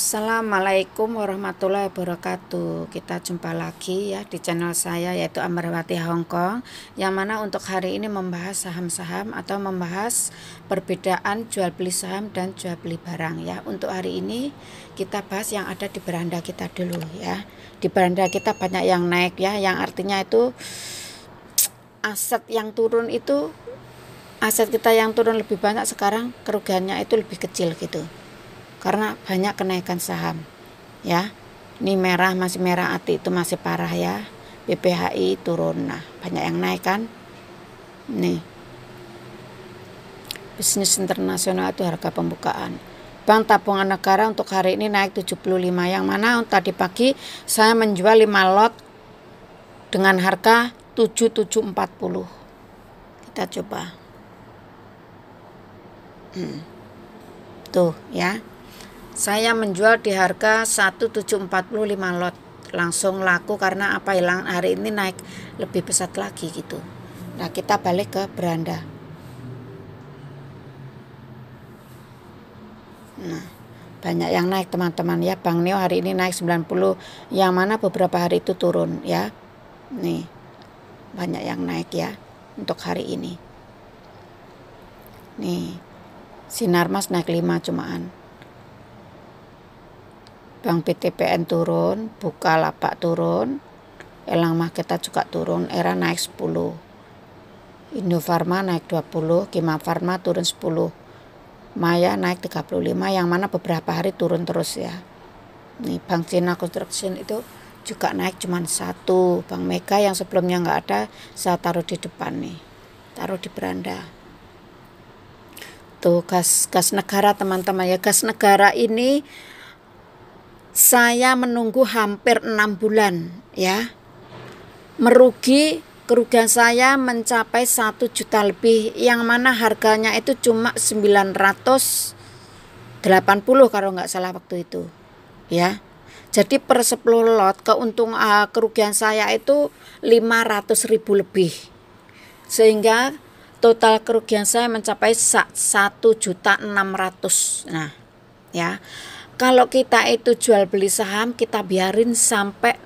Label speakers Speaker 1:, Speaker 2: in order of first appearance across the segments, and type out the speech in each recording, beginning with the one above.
Speaker 1: Assalamualaikum warahmatullahi wabarakatuh. Kita jumpa lagi ya di channel saya, yaitu Ambarwati Hongkong, yang mana untuk hari ini membahas saham-saham atau membahas perbedaan jual beli saham dan jual beli barang ya. Untuk hari ini kita bahas yang ada di beranda kita dulu ya. Di beranda kita banyak yang naik ya, yang artinya itu aset yang turun itu, aset kita yang turun lebih banyak sekarang, kerugiannya itu lebih kecil gitu, karena banyak kenaikan saham ya. Ini merah, masih merah hati, itu masih parah ya. BPHI turun, nah banyak yang naik kan. Nih, bisnis internasional itu harga pembukaan. Bank Tabungan Negara untuk hari ini naik 75, yang mana tadi pagi saya menjual 5 lot dengan harga 7740. Kita coba tuh ya, saya menjual di harga 1745 lot, langsung laku karena apa, hilang hari ini naik lebih pesat lagi gitu. Nah kita balik ke beranda. Nah banyak yang naik teman-teman ya. Bank Neo hari ini naik 90, yang mana beberapa hari itu turun ya. Nih banyak yang naik ya untuk hari ini. Nih Sinarmas naik 5 cumaan. Bank BTPN turun, Bukalapak turun, Elang Mahkota juga turun, Era naik 10, Indofarma naik 20, Kima Farma turun 10, Maya naik 35, yang mana beberapa hari turun terus ya. Nih Bank Cina Construction itu juga naik cuman 1. Bank Mega yang sebelumnya nggak ada, saya taruh di depan nih, taruh di beranda. Tuh gas negara teman-teman ya. Gas negara ini saya menunggu hampir 6 bulan ya. Kerugian saya mencapai 1 juta lebih, yang mana harganya itu cuma 980 kalau nggak salah waktu itu ya. Jadi per 10 lot kerugian saya itu 500.000 lebih, sehingga total kerugian saya mencapai 1.600.000. Nah ya, kalau kita itu jual beli saham, kita biarin sampai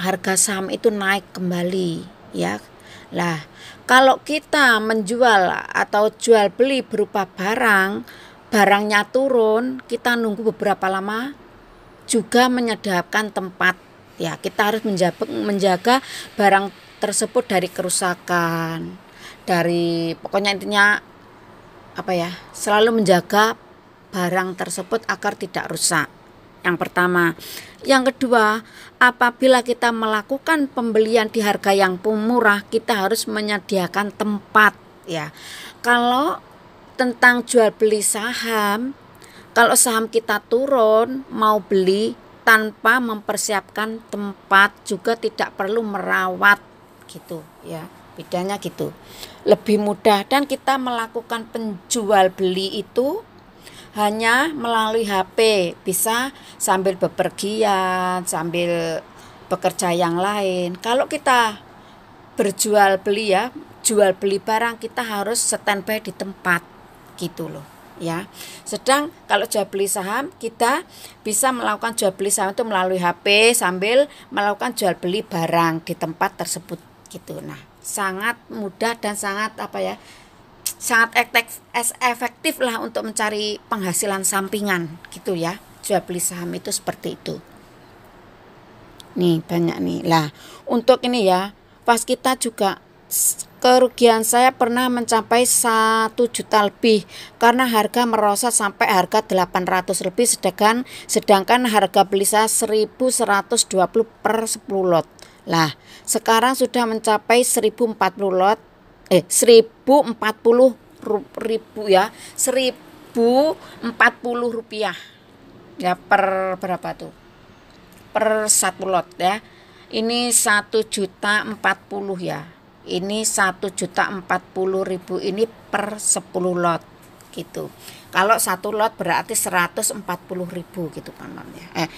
Speaker 1: harga saham itu naik kembali ya. Lah kalau kita menjual atau jual beli berupa barangnya turun, kita nunggu beberapa lama juga menyediakan tempat ya. Kita harus menjaga barang tersebut dari kerusakan, dari pokoknya intinya apa ya, selalu menjaga barang tersebut agar tidak rusak. Yang pertama. Yang kedua, apabila kita melakukan pembelian di harga yang murah, kita harus menyediakan tempat ya. Kalau tentang jual beli saham, kalau saham kita turun mau beli tanpa mempersiapkan tempat, juga tidak perlu merawat gitu ya. Bedanya gitu, lebih mudah, dan kita melakukan penjual beli itu hanya melalui HP, bisa sambil bepergian, sambil bekerja yang lain. Kalau kita berjual beli ya, jual beli barang, kita harus standby di tempat gitu loh ya. Sedang kalau jual beli saham, kita bisa melakukan jual beli saham itu melalui HP sambil melakukan jual beli barang di tempat tersebut gitu. Nah sangat mudah dan sangat sangat efektif lah untuk mencari penghasilan sampingan gitu ya. Jual beli saham itu seperti itu. Nih banyak nih lah. Untuk ini ya, pas kita juga kerugian saya pernah mencapai 1 juta lebih karena harga merosot sampai harga 800 lebih, sedangkan harga beli saya 1120 per 10 lot. Lah sekarang sudah mencapai 1040 lot, 1040 ribu ya, 1040 rupiah ya per berapa tuh, per 1 lot ya. Ini 1.040 ya, ini 1.040.000 ini per 10 lot gitu. Kalau 1 lot berarti 140.000 gitu paman ya.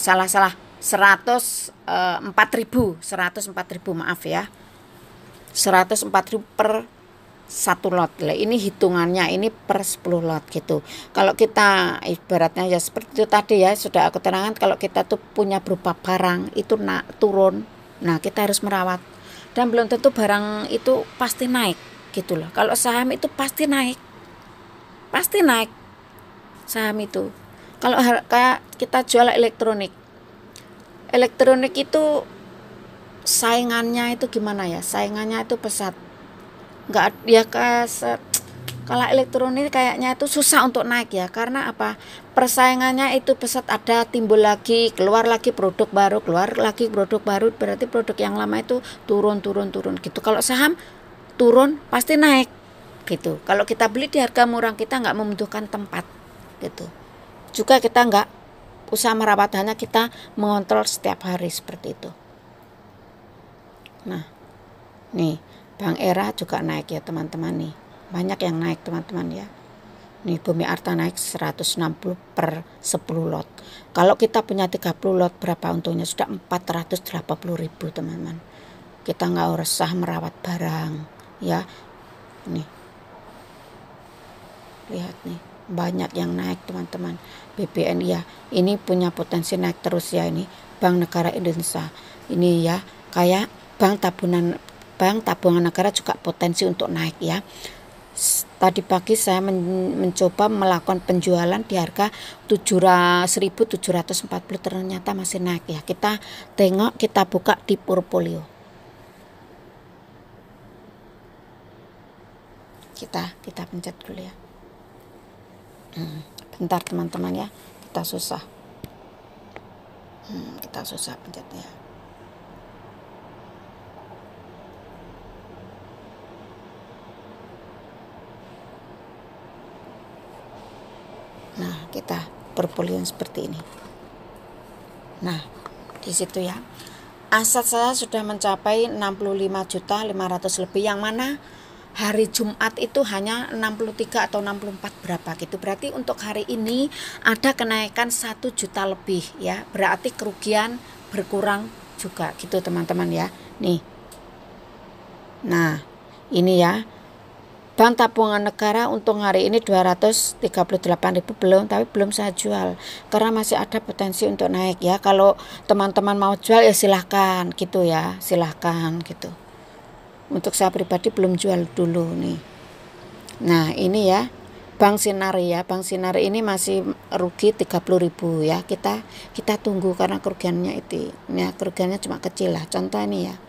Speaker 1: Salah 104.000 maaf ya, 104.000 per 1 lot. Lah ini hitungannya ini per 10 lot gitu. Kalau kita ibaratnya ya seperti itu tadi ya, sudah aku terangkan, kalau kita tuh punya berupa barang itu turun. Nah, kita harus merawat. Dan belum tentu barang itu pasti naik gitu loh. Kalau saham itu pasti naik. Pasti naik saham itu. Kalau kayak kita jual elektronik. Elektronik itu saingannya itu gimana ya? Saingannya itu pesat. Enggak ya, kalau elektronik kayaknya itu susah untuk naik ya, karena apa, persaingannya itu pesat, ada timbul lagi, keluar lagi produk baru, keluar lagi produk baru, berarti produk yang lama itu turun gitu. Kalau saham turun pasti naik gitu. Kalau kita beli di harga murah, kita nggak membutuhkan tempat gitu, juga kita nggak usah merawat, hanya kita mengontrol setiap hari seperti itu. Nah, nih Bank Era juga naik ya teman-teman, nih banyak yang naik teman-teman ya. Nih Bumi Arta naik 160 per 10 lot. Kalau kita punya 30 lot, berapa untungnya? Sudah 480.000 teman-teman. Kita nggak usah merawat barang ya. Nih lihat nih, banyak yang naik teman-teman. BBN ya, ini punya potensi naik terus ya. Ini Bank Negara Indonesia ini ya, kayak Bank Tabungan Negara juga potensi untuk naik ya. Tadi pagi saya mencoba melakukan penjualan di harga 1.740, ternyata masih naik ya. Kita tengok, kita buka di portfolio. Kita pencet dulu ya. Bentar teman-teman ya, kita susah pencetnya. Nah, kita portfolio seperti ini. Nah, di situ ya, aset saya sudah mencapai 65.500.000 lebih, yang mana hari Jumat itu hanya 63 atau 64 berapa gitu. Berarti untuk hari ini ada kenaikan 1 juta lebih ya. Berarti kerugian berkurang juga gitu teman-teman ya. Nih. Nah, ini ya. Bank Tabungan Negara untung hari ini 238.000 tapi belum saya jual karena masih ada potensi untuk naik ya. Kalau teman-teman mau jual ya silahkan gitu ya, silahkan gitu. Untuk saya pribadi belum jual dulu nih. Nah ini ya Bank Sinari ya, Bank Sinari ini masih rugi 30.000 ya. Kita tunggu karena kerugiannya itu ya, kerugiannya cuma kecil lah. Contoh ini ya,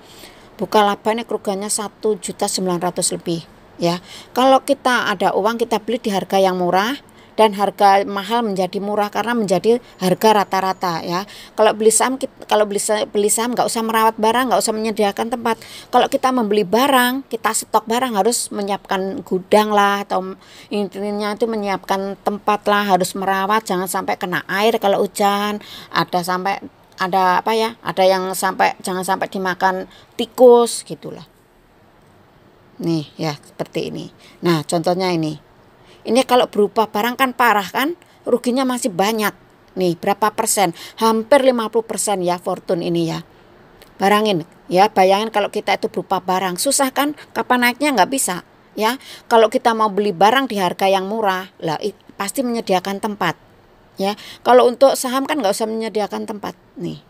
Speaker 1: Bukalapak ini kerugiannya 1.900.000 lebih ya. Kalau kita ada uang, kita beli di harga yang murah, dan harga mahal menjadi murah karena menjadi harga rata-rata ya. Kalau beli saham nggak usah merawat barang, nggak usah menyediakan tempat. Kalau kita membeli barang, kita stok barang, harus menyiapkan gudang lah, atau intinya itu menyiapkan tempat lah, harus merawat, jangan sampai kena air kalau hujan, ada yang sampai jangan sampai dimakan tikus gitulah. Nih ya seperti ini. Nah contohnya ini kalau berupa barang kan parah kan, ruginya masih banyak. Nih berapa persen, hampir 50% ya Fortune ini ya. Barangin ya, bayangin kalau kita itu berupa barang, susah kan, kapan naiknya nggak bisa ya. Kalau kita mau beli barang di harga yang murah lah, pasti menyediakan tempat ya. Kalau untuk saham kan nggak usah menyediakan tempat. Nih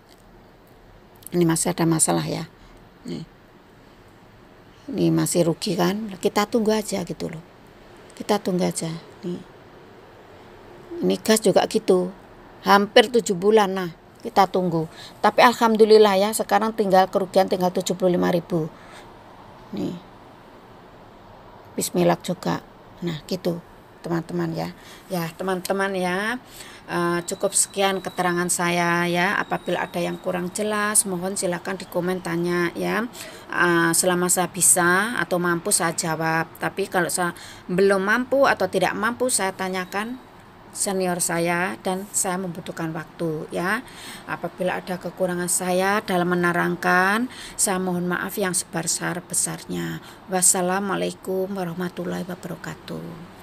Speaker 1: ini masih ada masalah ya. Ini masih rugi kan, kita tunggu aja gitu loh. Kita tunggu aja nih. Ini gas juga gitu, hampir 7 bulan. Nah kita tunggu, tapi alhamdulillah ya, sekarang kerugian tinggal 75.000 nih. Bismillah juga. Nah gitu teman-teman ya. Ya teman-teman ya, cukup sekian keterangan saya ya. Apabila ada yang kurang jelas, mohon silakan di komen tanya ya. Selama saya bisa atau mampu saya jawab. Tapi kalau saya belum mampu atau tidak mampu, saya tanyakan senior saya, dan saya membutuhkan waktu ya. Apabila ada kekurangan saya dalam menerangkan, saya mohon maaf yang sebesar-besarnya. Wassalamualaikum warahmatullahi wabarakatuh.